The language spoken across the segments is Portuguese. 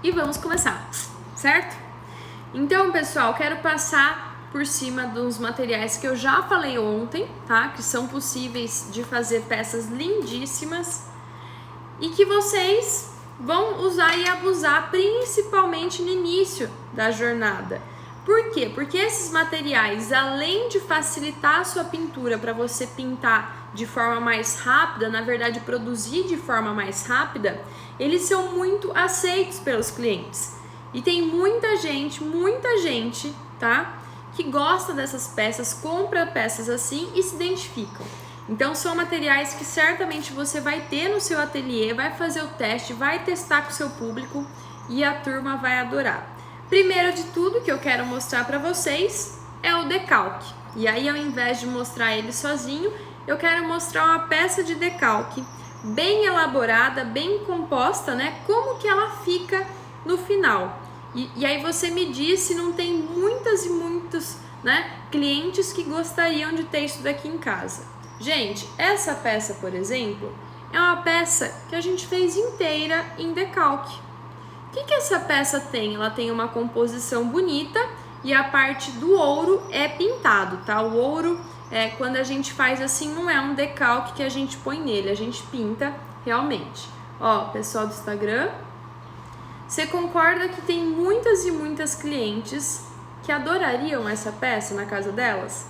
e vamos começar, certo? Então, pessoal, quero passar por cima dos materiais que eu já falei ontem, tá? Que são possíveis de fazer peças lindíssimas e que vocês vão usar e abusar principalmente no início da jornada. Por quê? Porque esses materiais, além de facilitar a sua pintura para você pintar de forma mais rápida, na verdade produzir de forma mais rápida, eles são muito aceitos pelos clientes. E tem muita gente, tá? Que gosta dessas peças, compra peças assim e se identificam. Então são materiais que certamente você vai ter no seu ateliê, vai fazer o teste, vai testar com o seu público e a turma vai adorar. Primeiro de tudo que eu quero mostrar para vocês é o decalque. E aí, ao invés de mostrar ele sozinho, eu quero mostrar uma peça de decalque bem elaborada, bem composta, né? Como que ela fica no final. E aí você me diz se não tem muitas e muitos, né, clientes que gostariam de ter isso daqui em casa. Gente, essa peça, por exemplo, é uma peça que a gente fez inteira em decalque. O que essa peça tem? Ela tem uma composição bonita e a parte do ouro é pintado, tá? O ouro, quando a gente faz assim, não é um decalque que a gente põe nele, a gente pinta realmente. Ó, pessoal do Instagram, você concorda que tem muitas e muitas clientes que adorariam essa peça na casa delas?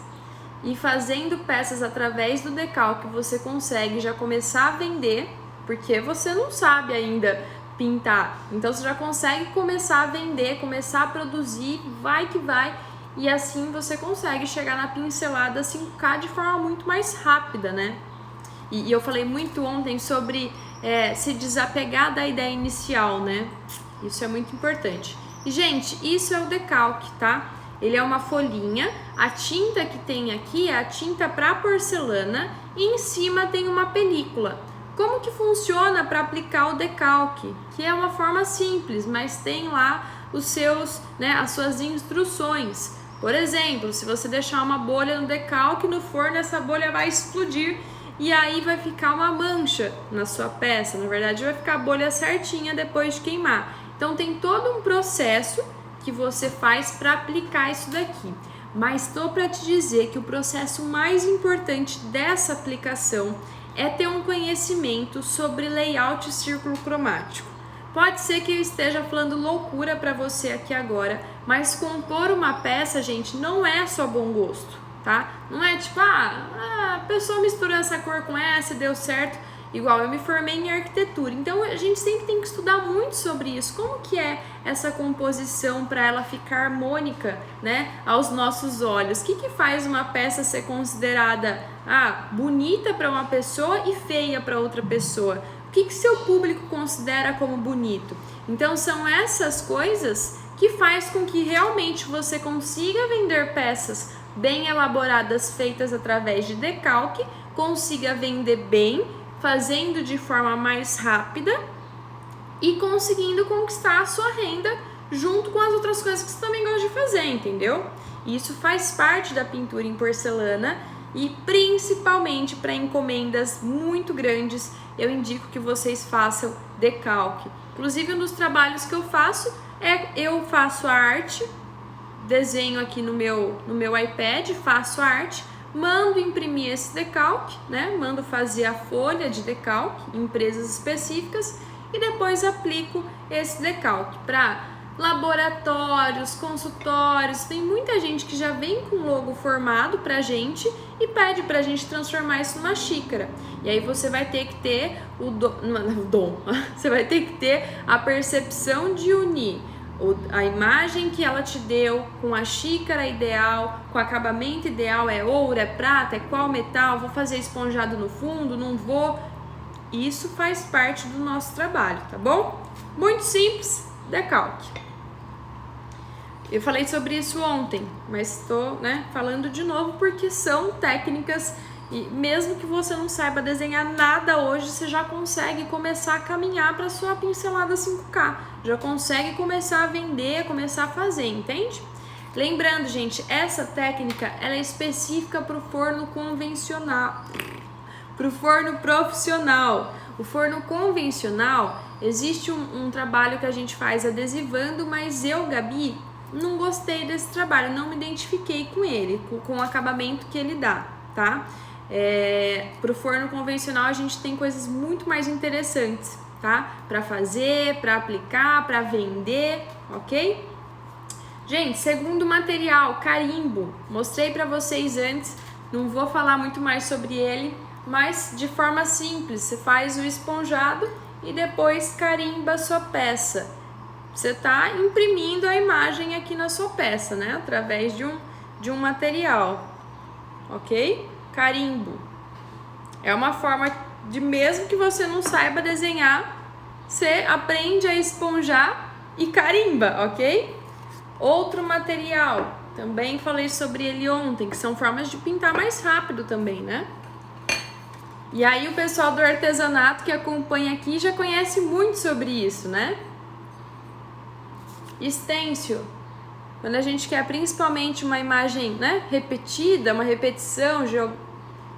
E fazendo peças através do decalque você consegue já começar a vender, porque você não sabe ainda pintar, então você já consegue começar a vender, começar a produzir, vai que vai, e assim você consegue chegar na pincelada 5K de forma muito mais rápida, né? E eu falei muito ontem sobre se desapegar da ideia inicial, né? Isso é muito importante. E, gente, isso é o decalque, tá? Ele é uma folhinha, a tinta que tem aqui é a tinta para porcelana e em cima tem uma película. Como que funciona para aplicar o decalque? Que é uma forma simples, mas tem lá os seus, né, as suas instruções. Por exemplo, se você deixar uma bolha no decalque no forno, essa bolha vai explodir e aí vai ficar uma mancha na sua peça. Na verdade, vai ficar a bolha certinha depois de queimar. Então tem todo um processo que você faz para aplicar isso daqui. Mas estou para te dizer que o processo mais importante dessa aplicação é ter um conhecimento sobre layout e círculo cromático. Pode ser que eu esteja falando loucura para você aqui agora, mas compor uma peça, gente, não é só bom gosto, tá? Não é tipo, a pessoa misturou essa cor com essa e deu certo. Igual eu me formei em arquitetura, então a gente sempre tem que estudar muito sobre isso, como que é essa composição para ela ficar harmônica, né, aos nossos olhos. O que faz uma peça ser considerada bonita para uma pessoa e feia para outra pessoa? O que seu público considera como bonito? Então são essas coisas que faz com que realmente você consiga vender peças bem elaboradas, feitas através de decalque, consiga vender bem, fazendo de forma mais rápida e conseguindo conquistar a sua renda junto com as outras coisas que você também gosta de fazer, entendeu? Isso faz parte da pintura em porcelana e principalmente para encomendas muito grandes, eu indico que vocês façam decalque. Inclusive, um dos trabalhos que eu faço eu faço a arte, desenho aqui no meu iPad, faço a arte, mando imprimir esse decalque, né? Mando fazer a folha de decalque em empresas específicas e depois aplico esse decalque para laboratórios, consultórios. Tem muita gente que já vem com logo formado pra gente e pede pra gente transformar isso numa xícara. E aí você vai ter que ter você vai ter que ter a percepção de unir a imagem que ela te deu com a xícara ideal, com o acabamento ideal, é ouro, é prata, é qual metal, vou fazer esponjado no fundo, não vou. Isso faz parte do nosso trabalho, tá bom? Muito simples, decalque. Eu falei sobre isso ontem, mas estou, falando de novo porque são técnicas e mesmo que você não saiba desenhar nada hoje, você já consegue começar a caminhar para sua pincelada 5K, já consegue começar a vender, começar a fazer, entende? Lembrando, gente, essa técnica ela é específica para o forno convencional, para o forno profissional. O forno convencional Existe um trabalho que a gente faz adesivando, mas eu, Gabi, não gostei desse trabalho, não me identifiquei com ele, com o acabamento que ele dá, tá? Pro forno convencional a gente tem coisas muito mais interessantes, tá? Pra fazer, pra aplicar, pra vender, ok? Gente, segundo material, carimbo. Mostrei pra vocês antes, não vou falar muito mais sobre ele, mas de forma simples, você faz o esponjado e depois carimba a sua peça. Você está imprimindo a imagem aqui na sua peça, né? Através de um material, ok? Carimbo. É uma forma de, mesmo que você não saiba desenhar, você aprende a esponjar e carimba, ok? Outro material, também falei sobre ele ontem, que são formas de pintar mais rápido também, né? E aí o pessoal do artesanato que acompanha aqui já conhece muito sobre isso, né? Stencil, quando a gente quer principalmente uma imagem, né, repetida, uma repetição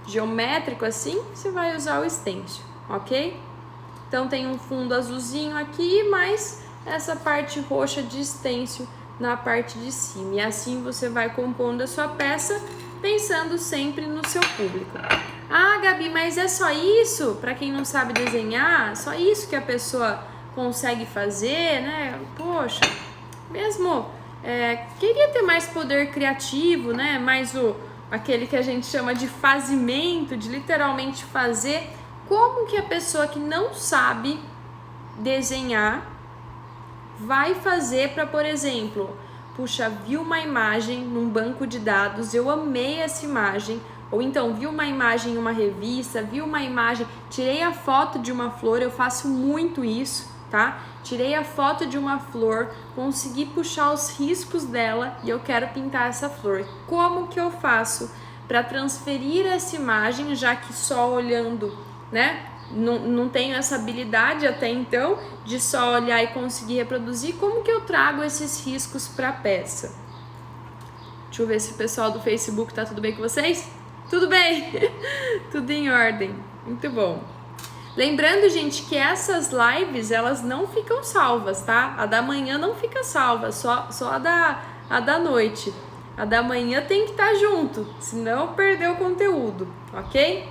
geométrico assim, você vai usar o stencil, ok? Então tem um fundo azulzinho aqui, mais essa parte roxa de stencil na parte de cima. E assim você vai compondo a sua peça, pensando sempre no seu público. Ah, Gabi, mas é só isso? Para quem não sabe desenhar, só isso que a pessoa consegue fazer, né? Poxa, mesmo queria ter mais poder criativo, né? Mais aquele que a gente chama de fazimento, de literalmente fazer. Como que a pessoa que não sabe desenhar vai fazer para, por exemplo, puxa, vi uma imagem num banco de dados, eu amei essa imagem, ou então vi uma imagem em uma revista, vi uma imagem, tirei a foto de uma flor, eu faço muito isso, tá? Tirei a foto de uma flor, consegui puxar os riscos dela e eu quero pintar essa flor. Como que eu faço para transferir essa imagem, já que só olhando, né? Não tenho essa habilidade até então de só olhar e conseguir reproduzir. Como que eu trago esses riscos para a peça? Deixa eu ver se o pessoal do Facebook tá tudo bem com vocês? Tudo bem? Tudo em ordem. Muito bom. Lembrando, gente, que essas lives, elas não ficam salvas, tá? A da manhã não fica salva, só a da noite. A da manhã tem que estar junto, senão perdeu o conteúdo, ok?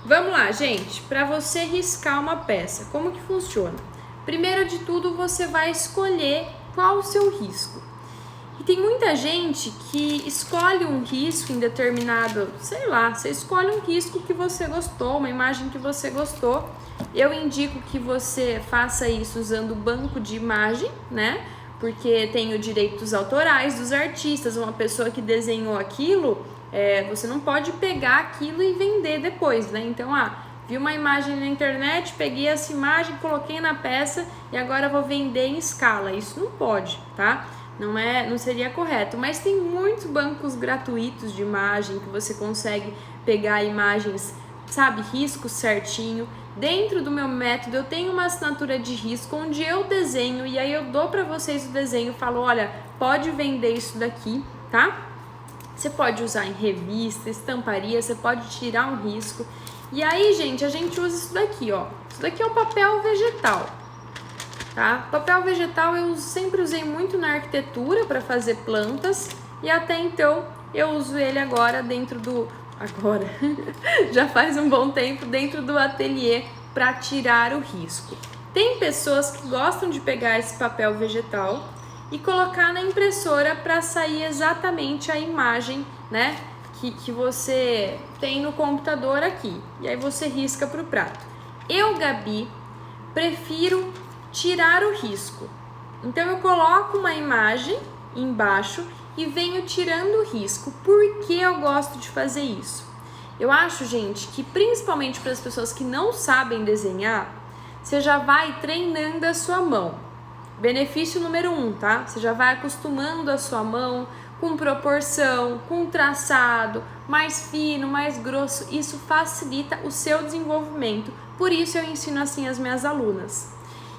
Vamos lá, gente, para você riscar uma peça, como que funciona? Primeiro de tudo, você vai escolher qual o seu risco. E tem muita gente que escolhe um risco em determinado, sei lá, você escolhe um risco que você gostou, uma imagem que você gostou. Eu indico que você faça isso usando o banco de imagem, né? Porque tem os direitos autorais dos artistas, uma pessoa que desenhou aquilo, você não pode pegar aquilo e vender depois, né? Então, vi uma imagem na internet, peguei essa imagem, coloquei na peça e agora vou vender em escala. Isso não pode, tá? Não seria correto, mas tem muitos bancos gratuitos de imagem que você consegue pegar imagens, sabe, risco certinho. Dentro do meu método eu tenho uma assinatura de risco onde eu desenho e aí eu dou para vocês o desenho, falo, olha, pode vender isso daqui, tá? Você pode usar em revista, estamparia, você pode tirar um risco. E aí, gente, a gente usa isso daqui, ó. Isso daqui é o papel vegetal. Tá? Papel vegetal eu sempre usei muito na arquitetura para fazer plantas e até então eu uso ele agora já faz um bom tempo dentro do ateliê para tirar o risco. Tem pessoas que gostam de pegar esse papel vegetal e colocar na impressora para sair exatamente a imagem, né, que você tem no computador aqui. E aí você risca para o prato. Eu, Gabi, prefiro tirar o risco. Então eu coloco uma imagem embaixo e venho tirando o risco. Por que eu gosto de fazer isso? Eu acho, gente, que principalmente para as pessoas que não sabem desenhar, você já vai treinando a sua mão. Benefício número 1, tá? Você já vai acostumando a sua mão com proporção, com traçado, mais fino, mais grosso. Isso facilita o seu desenvolvimento. Por isso eu ensino assim as minhas alunas.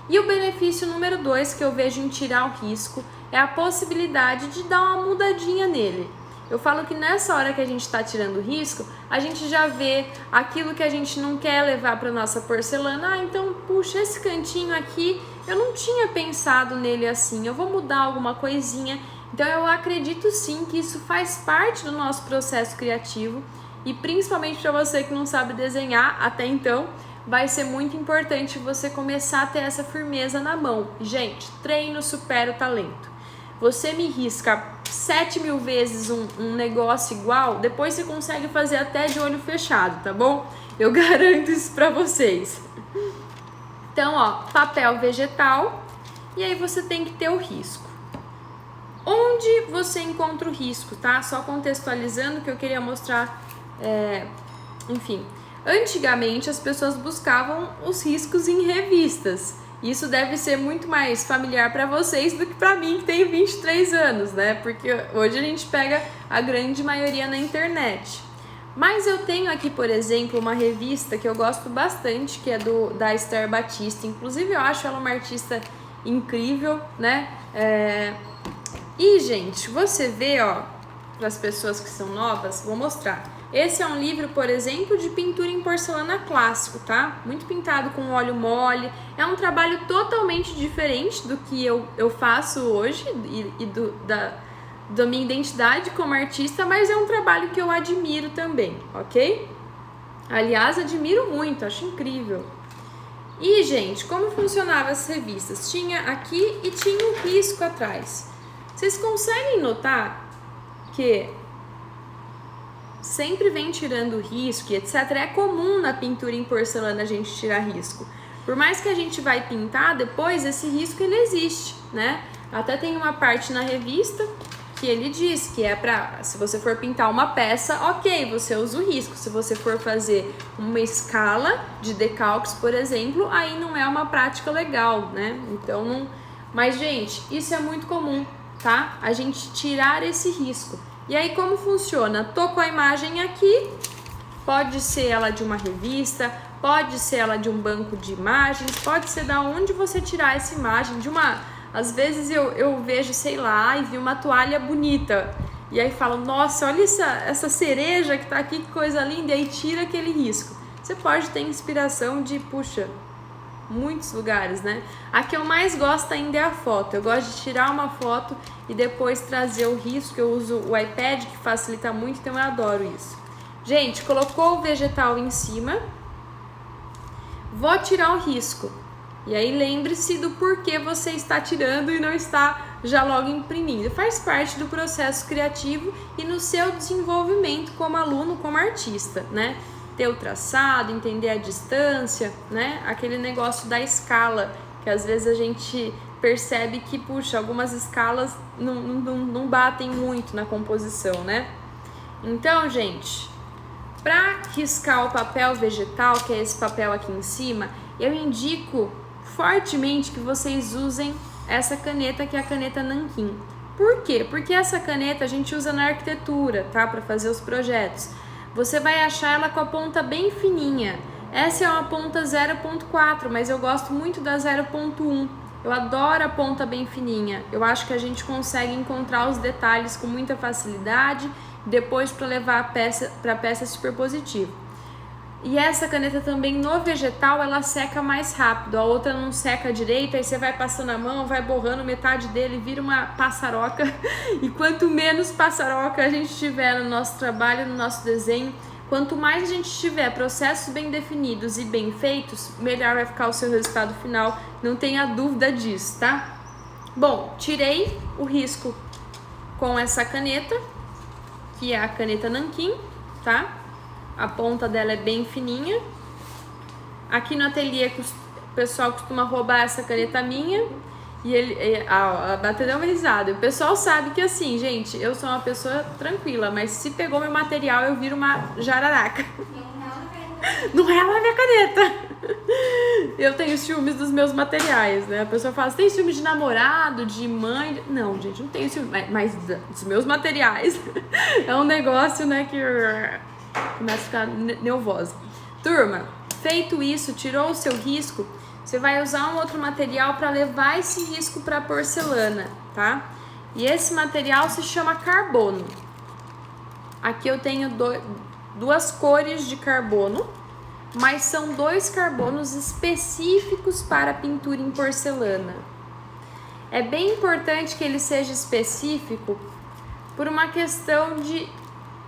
E o benefício número 2 que eu vejo em tirar o risco é a possibilidade de dar uma mudadinha nele. Eu falo que nessa hora que a gente está tirando o risco, a gente já vê aquilo que a gente não quer levar para nossa porcelana. Ah, então, puxa, esse cantinho aqui, eu não tinha pensado nele assim, eu vou mudar alguma coisinha. Então eu acredito sim que isso faz parte do nosso processo criativo e principalmente para você que não sabe desenhar até então, vai ser muito importante você começar a ter essa firmeza na mão. Gente, treino supera o talento. Você me risca 7.000 vezes um negócio igual, depois você consegue fazer até de olho fechado, tá bom? Eu garanto isso para vocês. Então, ó, papel vegetal e aí você tem que ter o risco. Onde você encontra o risco, tá? Só contextualizando que eu queria mostrar, enfim. Antigamente as pessoas buscavam os riscos em revistas. Isso deve ser muito mais familiar para vocês do que para mim que tenho 23 anos, né? Porque hoje a gente pega a grande maioria na internet. Mas eu tenho aqui, por exemplo, uma revista que eu gosto bastante, que é da Esther Batista. Inclusive eu acho ela uma artista incrível, né? E, gente, você vê, ó, para as pessoas que são novas, vou mostrar. Esse é um livro, por exemplo, de pintura em porcelana clássico, tá? Muito pintado com óleo mole. É um trabalho totalmente diferente do que eu faço hoje e da minha identidade como artista, mas é um trabalho que eu admiro também, ok? Aliás, admiro muito, acho incrível. E, gente, como funcionavam as revistas? Tinha aqui e tinha um risco atrás. Vocês conseguem notar que sempre vem tirando risco, etc. É comum na pintura em porcelana a gente tirar risco. Por mais que a gente vai pintar, depois esse risco ele existe, né? Até tem uma parte na revista que ele diz que é pra, se você for pintar uma peça, ok, você usa o risco. Se você for fazer uma escala de decalques, por exemplo, aí não é uma prática legal, né? Então, não... Mas, gente, isso é muito comum, tá? A gente tirar esse risco. E aí como funciona? Tô com a imagem aqui, pode ser ela de uma revista, pode ser ela de um banco de imagens, pode ser da onde você tirar essa imagem, de uma... Às vezes eu vejo, sei lá, e vi uma toalha bonita, e aí falo, nossa, olha essa cereja que tá aqui, que coisa linda, e aí tira aquele risco. Você pode ter inspiração de, puxa, muitos lugares, né? A que eu mais gosto ainda é a foto. Eu gosto de tirar uma foto e depois trazer o risco. Eu uso o iPad, que facilita muito, então eu adoro isso. Gente, colocou o vegetal em cima, vou tirar o risco. E aí lembre-se do porquê você está tirando e não está já logo imprimindo. Faz parte do processo criativo e no seu desenvolvimento como aluno, como artista, né? Ter o traçado, entender a distância, né? Aquele negócio da escala, que às vezes a gente percebe que, puxa, algumas escalas não batem muito na composição, né? Então, gente, para riscar o papel vegetal, que é esse papel aqui em cima, eu indico fortemente que vocês usem essa caneta, que é a caneta Nanquim. Por quê? Porque essa caneta a gente usa na arquitetura, tá? Para fazer os projetos. Você vai achar ela com a ponta bem fininha. Essa é uma ponta 0.4, mas eu gosto muito da 0.1. Eu adoro a ponta bem fininha. Eu acho que a gente consegue encontrar os detalhes com muita facilidade, depois para levar a peça para a peça superpositiva. E essa caneta também no vegetal ela seca mais rápido, a outra não seca direito, aí você vai passando a mão, vai borrando metade dele, vira uma passaroca. E quanto menos passaroca a gente tiver no nosso trabalho, no nosso desenho, quanto mais a gente tiver processos bem definidos e bem feitos, melhor vai ficar o seu resultado final, não tenha dúvida disso, tá? Bom, tirei o risco com essa caneta, que é a caneta Nanquim, tá? A ponta dela é bem fininha. Aqui no ateliê o pessoal costuma roubar essa caneta minha. E a Bata deu uma risada. O pessoal sabe que assim, gente, eu sou uma pessoa tranquila, mas se pegou meu material eu viro uma jararaca. Não rela a minha caneta. Eu tenho ciúmes dos meus materiais, né? A pessoa fala, você tem ciúmes de namorado, de mãe? Não, gente, não tenho ciúmes, mas dos meus materiais. É um negócio, né, que começa a ficar nervosa. Turma, feito isso, tirou o seu risco, você vai usar um outro material para levar esse risco para a porcelana, tá? E esse material se chama carbono. Aqui eu tenho duas cores de carbono, mas são 2 carbonos específicos para pintura em porcelana. É bem importante que ele seja específico por uma questão de...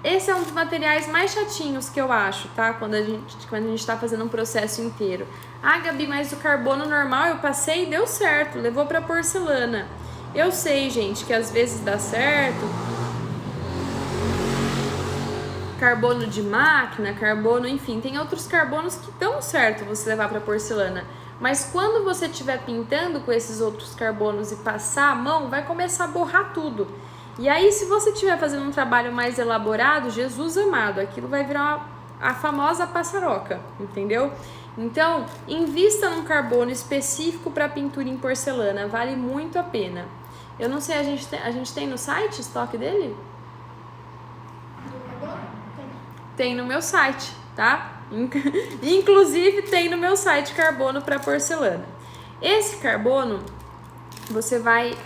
Esse é um dos materiais mais chatinhos que eu acho, tá? Quando a gente tá fazendo um processo inteiro. Ah, Gabi, mas o carbono normal eu passei e deu certo, levou pra porcelana. Eu sei, gente, que às vezes dá certo. Carbono de máquina, carbono, enfim, tem outros carbonos que dão certo você levar pra porcelana. Mas quando você estiver pintando com esses outros carbonos e passar a mão, vai começar a borrar tudo. E aí, se você estiver fazendo um trabalho mais elaborado, Jesus amado, aquilo vai virar a famosa passaroca, entendeu? Então, invista num carbono específico para pintura em porcelana, vale muito a pena. Eu não sei, a gente tem no site estoque dele? Tem no meu site, tá? Inclusive tem no meu site carbono para porcelana. Esse carbono, você vai...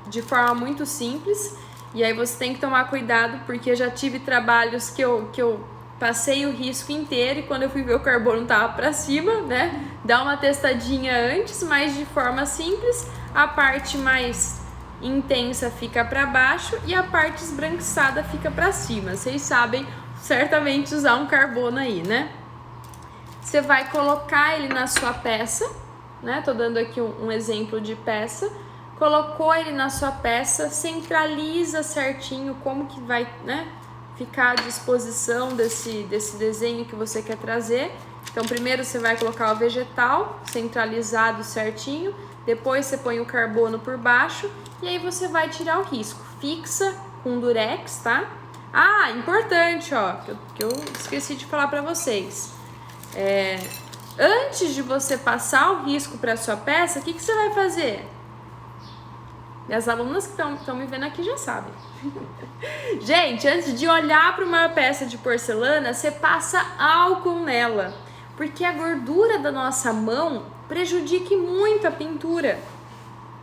de forma muito simples, e aí você tem que tomar cuidado, porque eu já tive trabalhos que eu passei o risco inteiro e quando eu fui ver o carbono tava pra cima, né? Dá uma testadinha antes, mas de forma simples, a parte mais intensa fica pra baixo e a parte esbranquiçada fica pra cima. Vocês sabem certamente usar um carbono aí, né? Você vai colocar ele na sua peça, né? Tô dando aqui um exemplo de peça. Colocou ele na sua peça, centraliza certinho como que vai, né, ficar à disposição desse desenho que você quer trazer. Então, primeiro você vai colocar o vegetal centralizado certinho, depois você põe o carbono por baixo e aí você vai tirar o risco. Fixa com durex, tá? Ah, importante, ó, que eu esqueci de falar para vocês. Antes de você passar o risco para sua peça, o que você vai fazer? As alunas que estão me vendo aqui já sabem. Gente, antes de olhar para uma peça de porcelana, você passa álcool nela, porque a gordura da nossa mão prejudica muito a pintura.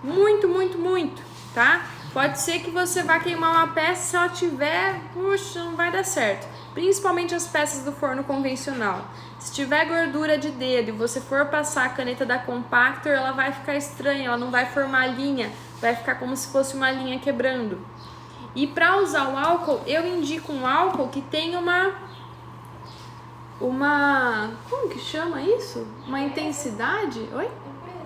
Muito, muito, muito, tá? Pode ser que você vá queimar uma peça, se ela tiver, puxa, não vai dar certo. Principalmente as peças do forno convencional. Se tiver gordura de dedo e você for passar a caneta da Compactor, ela vai ficar estranha, ela não vai formar linha, vai ficar como se fosse uma linha quebrando. E para usar o álcool, eu indico um álcool que tem uma como que chama isso? Uma intensidade? Oi?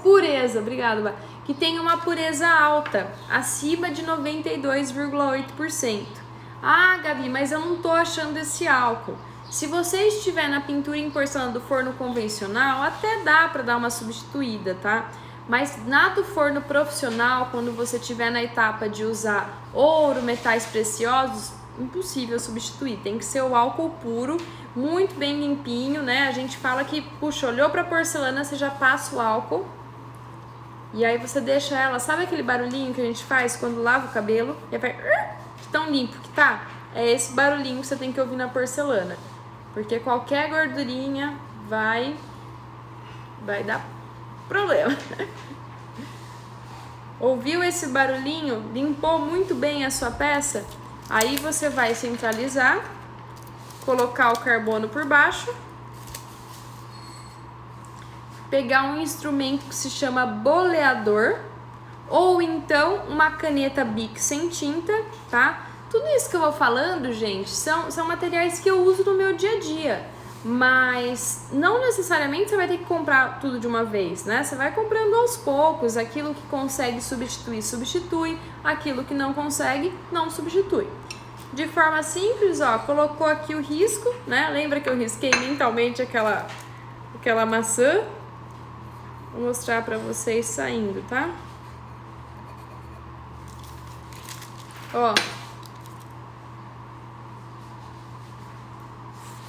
Pureza, obrigada. Que tem uma pureza alta, acima de 92,8%. Ah, Gabi, mas eu não tô achando esse álcool. Se você estiver na pintura em porcelana do forno convencional, até dá para dar uma substituída, tá? Mas na do forno profissional, quando você estiver na etapa de usar ouro, metais preciosos, impossível substituir. Tem que ser o álcool puro, muito bem limpinho, né? A gente fala que, puxa, olhou para porcelana, você já passa o álcool. E aí você deixa ela, sabe aquele barulhinho que a gente faz quando lava o cabelo? E vai, tão limpo que tá? É esse barulhinho que você tem que ouvir na porcelana. Porque qualquer gordurinha vai dar problema. Ouviu esse barulhinho? Limpou muito bem a sua peça? Aí você vai centralizar, colocar o carbono por baixo, pegar um instrumento que se chama boleador, ou então uma caneta Bic sem tinta, tá? Tudo isso que eu vou falando, gente, são materiais que eu uso no meu dia a dia, mas não necessariamente você vai ter que comprar tudo de uma vez, né? Você vai comprando aos poucos, aquilo que consegue substituir, substitui, aquilo que não consegue, não substitui. De forma simples, ó, colocou aqui o risco, né? Lembra que eu risquei mentalmente aquela maçã? Vou mostrar pra vocês saindo, tá? Ó.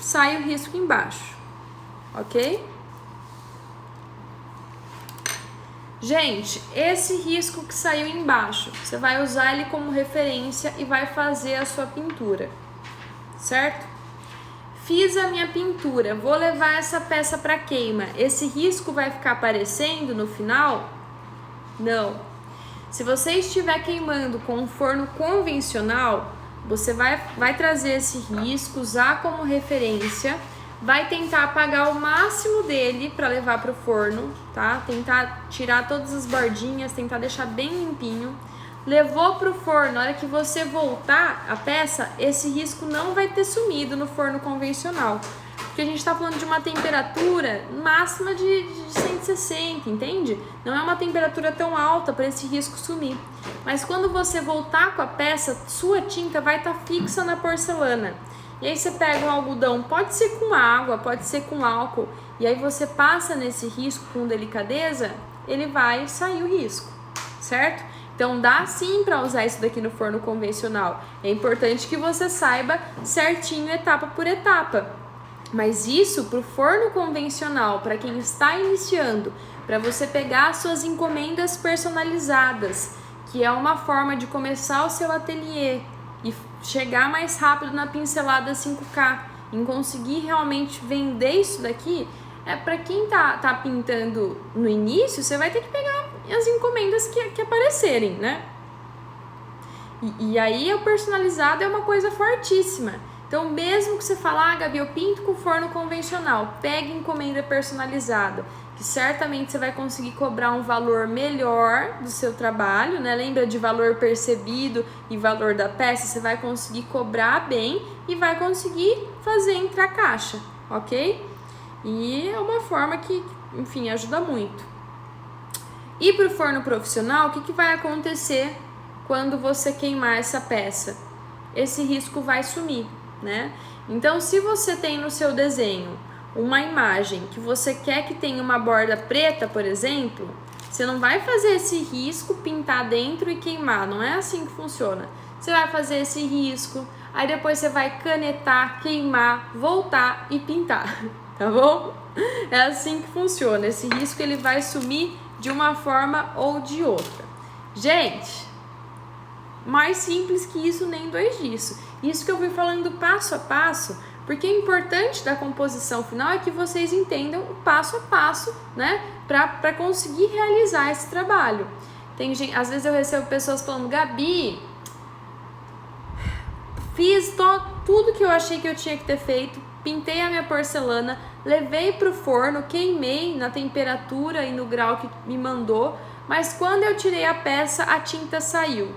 Sai o risco embaixo, ok? Gente, esse risco que saiu embaixo, você vai usar ele como referência e vai fazer a sua pintura, certo? Fiz a minha pintura, vou levar essa peça para queima. Esse risco vai ficar aparecendo no final? Não. Se você estiver queimando com um forno convencional, Você vai trazer esse risco, usar como referência, vai tentar apagar o máximo dele para levar para o forno, tá? Tentar tirar todas as bordinhas, tentar deixar bem limpinho. Levou para o forno, na hora que você voltar a peça, esse risco não vai ter sumido no forno convencional. Porque a gente está falando de uma temperatura máxima de 160, entende? Não é uma temperatura tão alta para esse risco sumir. Mas quando você voltar com a peça, sua tinta vai estar fixa na porcelana. E aí você pega um algodão, pode ser com água, pode ser com álcool, e aí você passa nesse risco com delicadeza, ele vai sair o risco, certo? Então dá sim para usar isso daqui no forno convencional. É importante que você saiba certinho etapa por etapa. Mas isso para o forno convencional, para quem está iniciando, para você pegar as suas encomendas personalizadas, que é uma forma de começar o seu ateliê e chegar mais rápido na pincelada 5K, em conseguir realmente vender isso daqui, para quem tá pintando no início, você vai ter que pegar as encomendas que aparecerem, né? E aí o personalizado é uma coisa fortíssima. Então, mesmo que você fale, Gabi, eu pinto com forno convencional, pegue encomenda personalizada, que certamente você vai conseguir cobrar um valor melhor do seu trabalho, né? Lembra de valor percebido e valor da peça? Você vai conseguir cobrar bem e vai conseguir fazer entrar a caixa, ok? E é uma forma que, enfim, ajuda muito. E para o forno profissional, o que vai acontecer quando você queimar essa peça? Esse risco vai sumir, né? Então, se você tem no seu desenho uma imagem que você quer que tenha uma borda preta, por exemplo, você não vai fazer esse risco, pintar dentro e queimar, não é assim que funciona. Você vai fazer esse risco, aí depois você vai canetar, queimar, voltar e pintar, tá bom? É assim que funciona, esse risco ele vai sumir de uma forma ou de outra. Gente, mais simples que isso, nem dois disso. Isso que eu fui falando passo a passo, porque o importante da composição final é que vocês entendam o passo a passo, né? Para conseguir realizar esse trabalho. Tem gente, às vezes eu recebo pessoas falando, Gabi, fiz tudo que eu achei que eu tinha que ter feito, pintei a minha porcelana, levei para o forno, queimei na temperatura e no grau que me mandou, mas quando eu tirei a peça, a tinta saiu.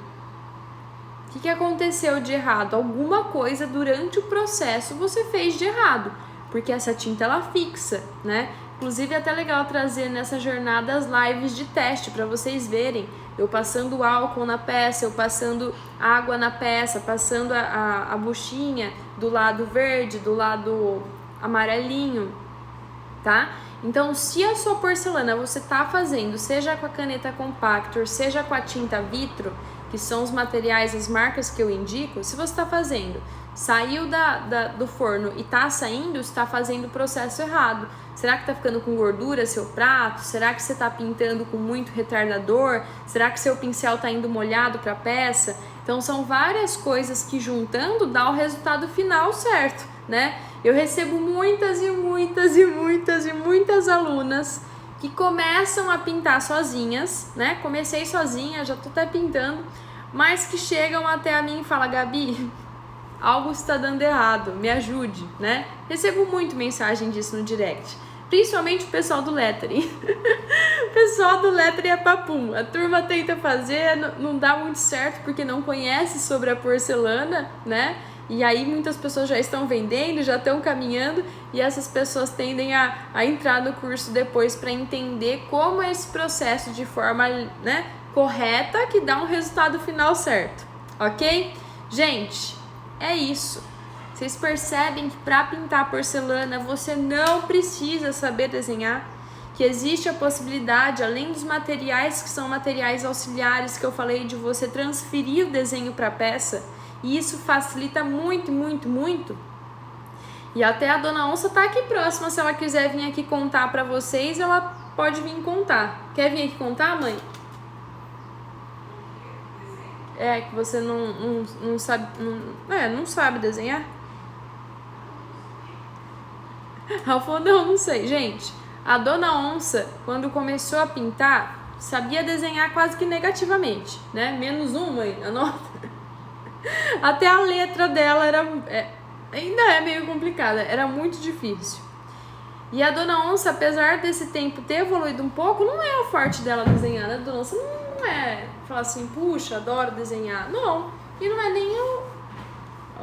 O que aconteceu de errado? Alguma coisa durante o processo você fez de errado, porque essa tinta ela fixa, né? Inclusive é até legal trazer nessa jornada as lives de teste para vocês verem. Eu passando álcool na peça, eu passando água na peça, passando a buchinha do lado verde, do lado amarelinho, tá? Então, se a sua porcelana você tá fazendo, seja com a caneta compactor, seja com a tinta vitro, que são os materiais, as marcas que eu indico, se você está fazendo, saiu do forno e está saindo, está fazendo o processo errado. Será que está ficando com gordura seu prato? Será que você está pintando com muito retardador? Será que seu pincel está indo molhado para a peça? Então são várias coisas que juntando dá o resultado final certo, né? Eu recebo muitas alunas que começam a pintar sozinhas, né? Comecei sozinha, já tô até pintando, mas que chegam até a mim e falam, Gabi, algo está dando errado, me ajude, né? Recebo muito mensagem disso no direct, principalmente o pessoal do lettering. O pessoal do lettering é papum, a turma tenta fazer, não dá muito certo porque não conhece sobre a porcelana, né? E aí muitas pessoas já estão vendendo, já estão caminhando, e essas pessoas tendem a entrar no curso depois para entender como é esse processo de forma, né, correta, que dá um resultado final certo, ok? Gente, é isso. Vocês percebem que para pintar porcelana você não precisa saber desenhar, que existe a possibilidade, além dos materiais que são materiais auxiliares que eu falei, de você transferir o desenho para a peça. E isso facilita muito. E até a Dona Onça tá aqui próxima, se ela quiser vir aqui contar pra vocês, ela pode vir contar. Quer vir aqui contar, mãe? É, que você não sabe, não sabe desenhar? Ela falou, não sei. Gente, a Dona Onça, quando começou a pintar, sabia desenhar quase que negativamente, né? -1, mãe, anota. Até a letra dela ainda é meio complicada, era muito difícil. E a Dona Onça, apesar desse tempo ter evoluído um pouco, não é o forte dela desenhar, né? A Dona Onça não é falar assim, puxa, adoro desenhar. Não, e não é nem o...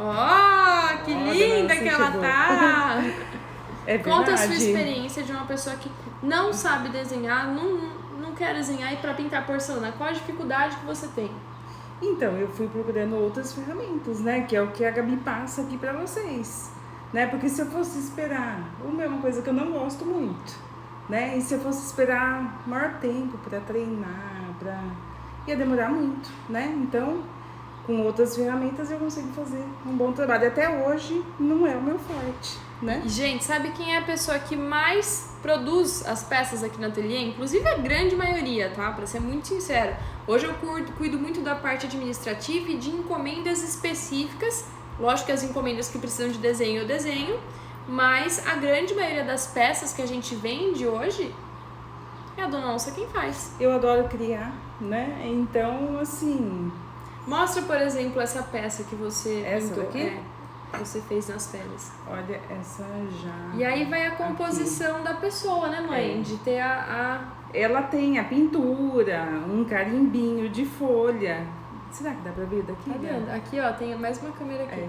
Ó, que linda que ela tá! É Conta a sua experiência de uma pessoa que não sabe desenhar, não quer desenhar e para pintar porcelana. Qual a dificuldade que você tem? Então, eu fui procurando outras ferramentas, né? Que é o que a Gabi passa aqui pra vocês, né? Porque se eu fosse esperar, uma é uma coisa que eu não gosto muito, né? E se eu fosse esperar maior tempo pra treinar, ia demorar muito, né? Então, com outras ferramentas eu consigo fazer um bom trabalho. Até hoje não é o meu forte, né? Gente, sabe quem é a pessoa que mais produz as peças aqui no ateliê? Inclusive a grande maioria, tá? Pra ser muito sincero. Hoje eu cuido muito da parte administrativa e de encomendas específicas. Lógico que as encomendas que precisam de desenho eu desenho, mas a grande maioria das peças que a gente vende hoje é a Dona Onça quem faz. Eu adoro criar, né? Então, assim... Mostra, por exemplo, essa peça que você pintou. Aqui? Que você fez nas férias. Olha, essa já... E aí vai a composição aqui da pessoa, né, mãe? De ter Ela tem a pintura, um carimbinho de folha. Será que dá pra ver daqui? Tá vendo? Aqui, ó, tem mais uma câmera aqui.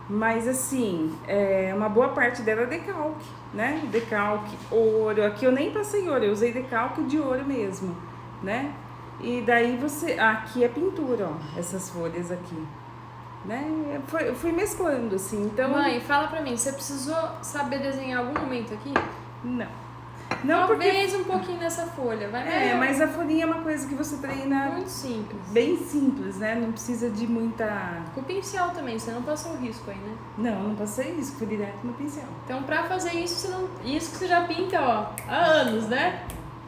Mas, assim, uma boa parte dela é decalque, né? Decalque, ouro. Aqui eu nem passei ouro, eu usei decalque de ouro mesmo, né? E daí aqui é pintura, ó, essas folhas aqui, né? Eu fui mesclando, assim, então... Mãe, fala pra mim, você precisou saber desenhar em algum momento aqui? Não, talvez um pouquinho nessa folha, vai melhor. Mas a folhinha é uma coisa que você treina... Muito simples. Bem simples, né? Não precisa de muita... Com o pincel também, você não passou o risco aí, né? Não passei risco, fui direto no pincel. Então pra fazer isso, isso que você já pinta, ó, há anos, né?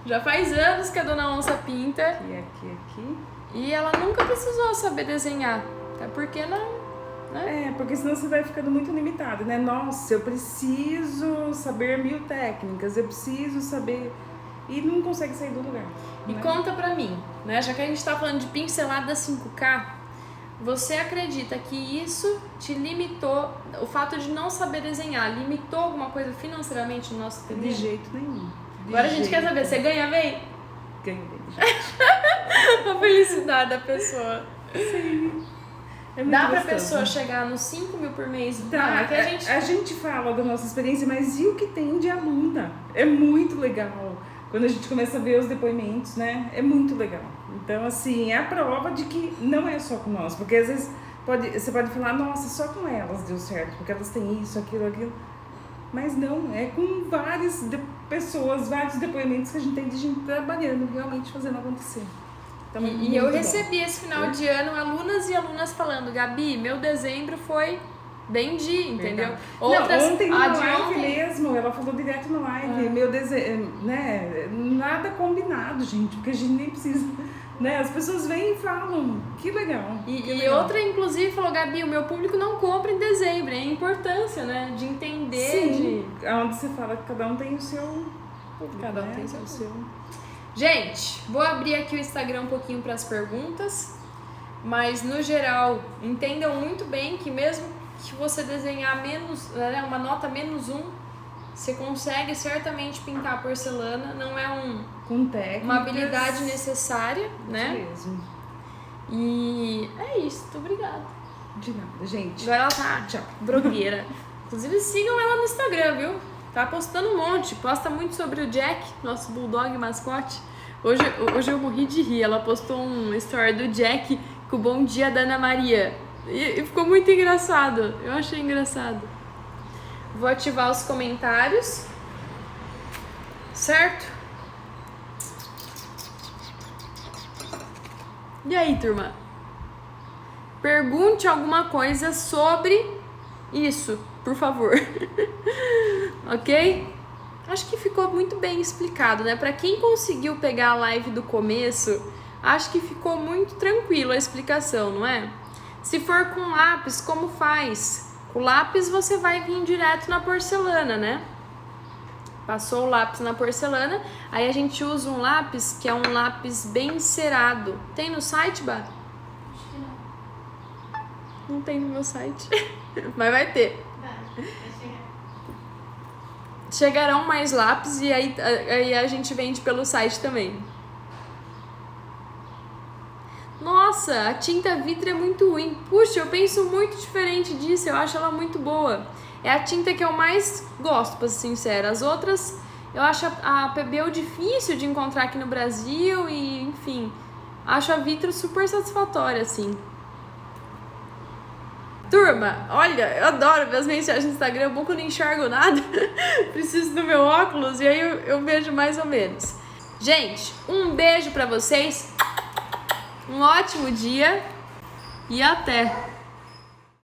Já faz anos que a Dona Onça pinta. Aqui. E ela nunca precisou saber desenhar. Até porque não, né? Porque senão você vai ficando muito limitado, né? Nossa, eu preciso saber 1000 técnicas, eu preciso saber... E não consegue sair do lugar. E conta pra mim, né? Já que a gente tá falando de pincelada 5K, você acredita que isso te limitou, o fato de não saber desenhar, limitou alguma coisa financeiramente no nosso ateliê? De jeito nenhum. Agora a gente quer saber, você ganha bem? Ganho bem, gente. A felicidade da pessoa. Sim. Dá pra pessoa chegar nos 5 mil por mês? Dá. A gente fala da nossa experiência, mas e o que tem de aluna? É muito legal. Quando a gente começa a ver os depoimentos, né? É muito legal. Então, assim, é a prova de que não é só com nós. Porque às vezes você pode falar, nossa, só com elas deu certo, porque elas têm isso, aquilo. Mas não, é com várias pessoas, vários depoimentos que a gente tem de gente trabalhando, realmente fazendo acontecer. Então, e eu recebi esse final de ano alunas e alunas falando, Gabi, meu dezembro foi bem dia, entendeu? Outras, não, ontem na live mesmo, ela falou direto na live, meu desenho, né? Nada combinado, gente, porque a gente nem precisa... Né? As pessoas vêm e falam, que legal. E outra, inclusive, falou, Gabi, o meu público não compra em dezembro. É a importância, né? De entender. Sim, onde você fala que cada um tem o seu... Cada um tem o seu. Gente, vou abrir aqui o Instagram um pouquinho para as perguntas. Mas, no geral, entendam muito bem que mesmo que você desenhar uma nota -1, você consegue certamente pintar porcelana. Não é uma habilidade necessária, né? Isso mesmo. E é isso, muito obrigada. De nada, gente. Agora ela tá blogueira. Inclusive sigam ela no Instagram, viu? Tá postando um monte. Posta muito sobre o Jack, nosso bulldog mascote. Hoje eu morri de rir. Ela postou um story do Jack com o bom dia da Ana Maria. E ficou muito engraçado. Eu achei engraçado. Vou ativar os comentários. Certo? E aí, turma? Pergunte alguma coisa sobre isso, por favor. Ok? Acho que ficou muito bem explicado, né? Pra quem conseguiu pegar a live do começo, acho que ficou muito tranquilo a explicação, não é? Se for com lápis, como faz? Com lápis você vai vir direto na porcelana, né? Passou o lápis na porcelana, aí a gente usa um lápis que é um lápis bem cerado. Tem no site, Bá? Acho que não. Não tem no meu site. Mas vai ter. Vai chegar. Chegarão mais lápis e aí a gente vende pelo site também. Nossa, a tinta Vitra é muito ruim. Puxa, eu penso muito diferente disso. Eu acho ela muito boa. É a tinta que eu mais gosto, pra ser sincera. As outras, eu acho a PBO difícil de encontrar aqui no Brasil e, enfim, acho a Vitra super satisfatória, assim. Turma, olha, eu adoro ver as mensagens no Instagram. É bom que eu não enxergo nada. Preciso do meu óculos e aí eu vejo mais ou menos. Gente, um beijo pra vocês. Um ótimo dia e até!